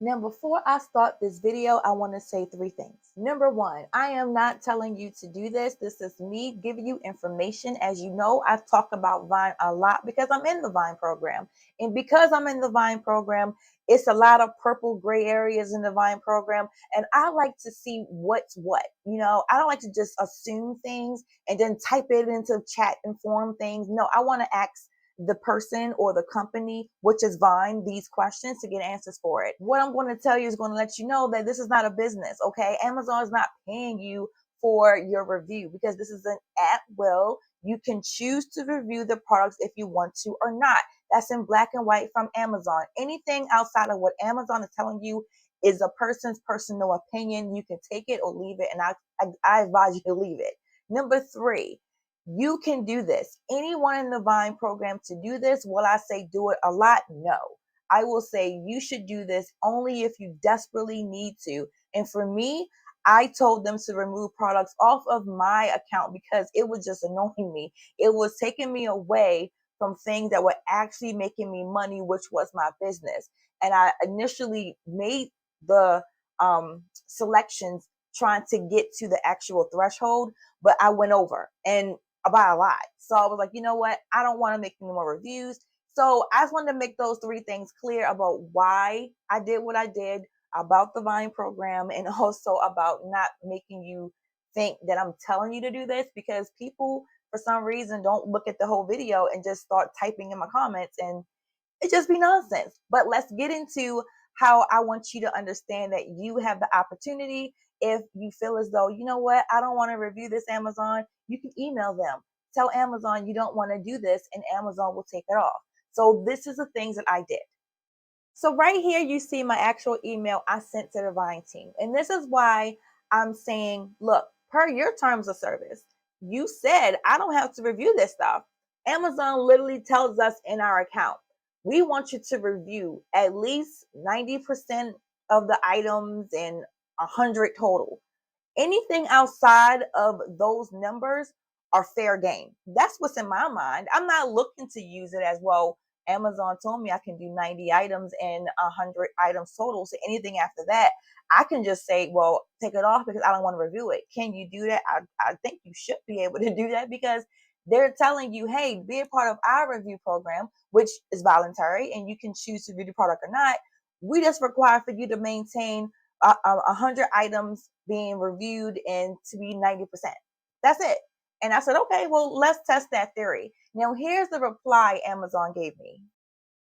Now, before I start this video, I want to say three things. Number one, I am not telling you to do this. This is me giving you information. As you know, I've talked about Vine a lot because I'm in the Vine program. And because I'm in the Vine program, it's a lot of purple gray areas in the Vine program. And I like to see what's what. I don't like to just assume things and then type it into chat and form things. No, I want to ask the person or the company, which is Vine, these questions to get answers for it. What I'm going to tell you is going to let you know that this is not a business, okay? Amazon is not paying you for your review because this is an at will. You can choose to review the products if you want to or not. That's in black and white from Amazon. Anything outside of what Amazon is telling you is a person's personal opinion. You can take it or leave it, and I advise you to leave it. Number three, you can do this. Anyone in the Vine program to do this, will I say do it a lot? No. I will say you should do this only if you desperately need to. And for me, I told them to remove products off of my account because it was just annoying me. It was taking me away from things that were actually making me money, which was my business. And I initially made the selections trying to get to the actual threshold, but I went over and by a lot. So I was like, you know what? I don't want to make any more reviews. So I just wanted to make those three things clear about why I did what I did, about the Vine program, and also about not making you think that I'm telling you to do this, because people, for some reason, don't look at the whole video and just start typing in my comments, and it just be nonsense. But let's get into how I want you to understand that you have the opportunity. If you feel as though, you know what, I don't want to review this Amazon, you can email them. Tell Amazon you don't want to do this, and Amazon will take it off. So this is the things that I did. So right here, you see my actual email I sent to the Vine team. And this is why I'm saying, look, per your terms of service, you said I don't have to review this stuff. Amazon literally tells us in our account, we want you to review at least 90% of the items and 100 total. Anything outside of those numbers are fair game. That's what's in my mind. I'm not looking to use it as, well, Amazon told me I can do 90 items and 100 items total. So anything after that, I can just say, well, take it off because I don't want to review it. Can you do that? I think you should be able to do that because they're telling you, hey, be a part of our review program, which is voluntary, and you can choose to review the product or not. We just require for you to maintain 100 items being reviewed and to be 90%. That's it. And I said, okay, well, let's test that theory. Now, here's the reply Amazon gave me.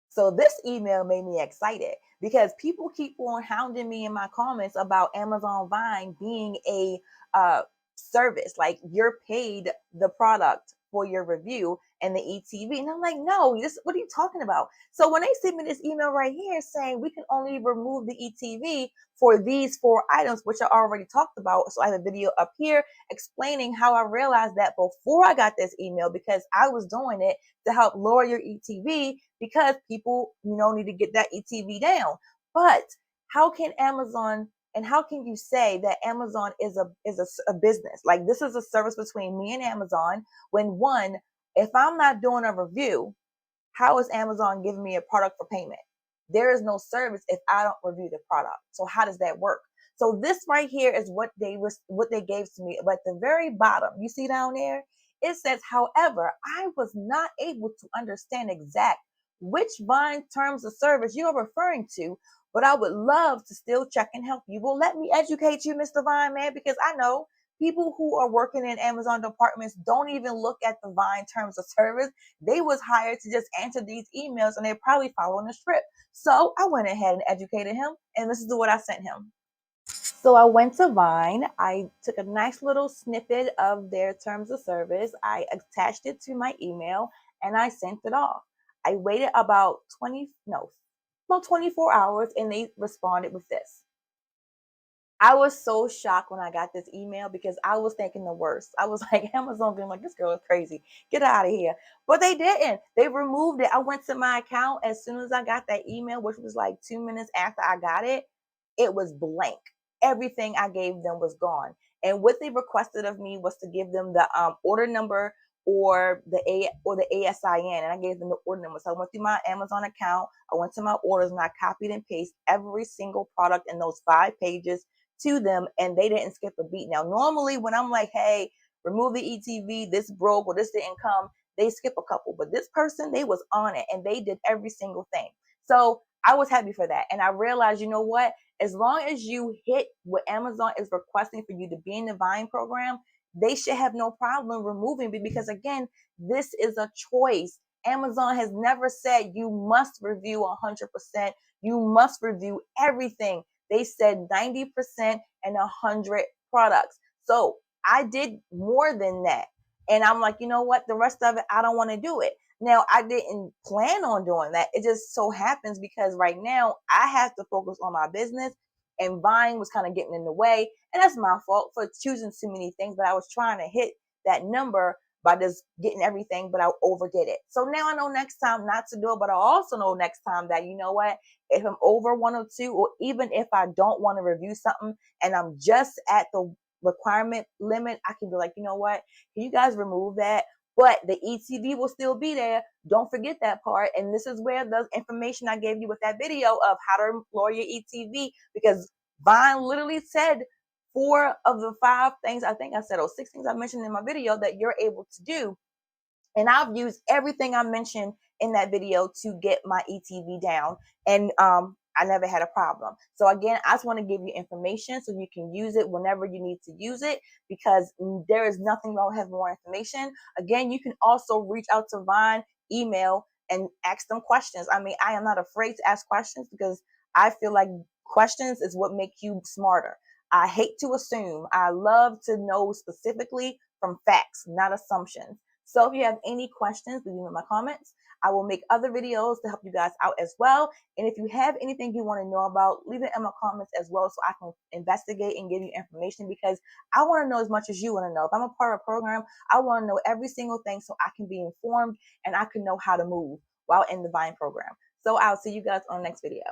So this email made me excited because people keep on hounding me in my comments about Amazon Vine being a service. Like, you're paid the product for your review and the ETV. And I'm like, no, what are you talking about? So when they sent me this email right here saying we can only remove the ETV for these 4 items, which I already talked about. So I have a video up here explaining how I realized that before I got this email, because I was doing it to help lower your ETV because people, need to get that ETV down. But how can Amazon, and how can you say that Amazon is a business? Like, this is a service between me and Amazon. When one, if I'm not doing a review, how is Amazon giving me a product for payment? There is no service if I don't review the product. So how does that work? So this right here is what they gave to me. But at the very bottom, you see down there, it says, however, I was not able to understand exact which Vine terms of service you are referring to, but I would love to still check and help you. Well, let me educate you, Mr. Vine Man, because I know people who are working in Amazon departments don't even look at the Vine terms of service. They was hired to just answer these emails, and they're probably following the script. So I went ahead and educated him, and this is what I sent him. So I went to Vine. I took a nice little snippet of their terms of service. I attached it to my email, and I sent it off. I waited about 24 hours, and they responded with this. I was so shocked when I got this email because I was thinking the worst. I was like, Amazon being like, this girl is crazy. Get out of here. But they didn't. They removed it. I went to my account as soon as I got that email, which was like 2 minutes after I got it. It was blank. Everything I gave them was gone. And what they requested of me was to give them the order number or the ASIN, and I gave them the order number. So I went through my Amazon account, I went to my orders, and I copied and pasted every single product in those 5 pages to them, and they didn't skip a beat. Now, normally when I'm like, hey, remove the ETV, this broke or this didn't come, they skip a couple. But this person, they was on it and they did every single thing. So I was happy for that. And I realized, you know what? As long as you hit what Amazon is requesting for you to be in the Vine program, they should have no problem removing it, because again, this is a choice. Amazon has never said you must review 100%. You must review everything. They said 90% and 100 products. So I did more than that. And I'm like, you know what? The rest of it, I don't want to do it. Now, I didn't plan on doing that. It just so happens because right now I have to focus on my business, and Vine was kind of getting in the way. And that's my fault for choosing too many things. But I was trying to hit that number by just getting everything, but I overdid it. So now I know next time not to do it. But I also know next time that, you know what? If I'm over 102, or even if I don't want to review something and I'm just at the requirement limit, I can be like, you know what? Can you guys remove that? But the ETV will still be there. Don't forget that part. And this is where the information I gave you with that video of how to lower your ETV, because Vine literally said 4 of the 5 things, I think I said, or 6 things I mentioned in my video that you're able to do. And I've used everything I mentioned in that video to get my ETV down. And I never had a problem. So again, I just want to give you information so you can use it whenever you need to use it, because there is nothing wrong with having more information. Again, you can also reach out to Vine, email, and ask them questions. I mean, I am not afraid to ask questions, because I feel like questions is what make you smarter. I hate to assume. I love to know specifically from facts, not assumptions. So if you have any questions, leave them in my comments. I will make other videos to help you guys out as well. And if you have anything you want to know about, leave it in my comments as well, so I can investigate and give you information, because I want to know as much as you want to know. If I'm a part of a program, I want to know every single thing so I can be informed and I can know how to move while in the Vine program. So I'll see you guys on the next video.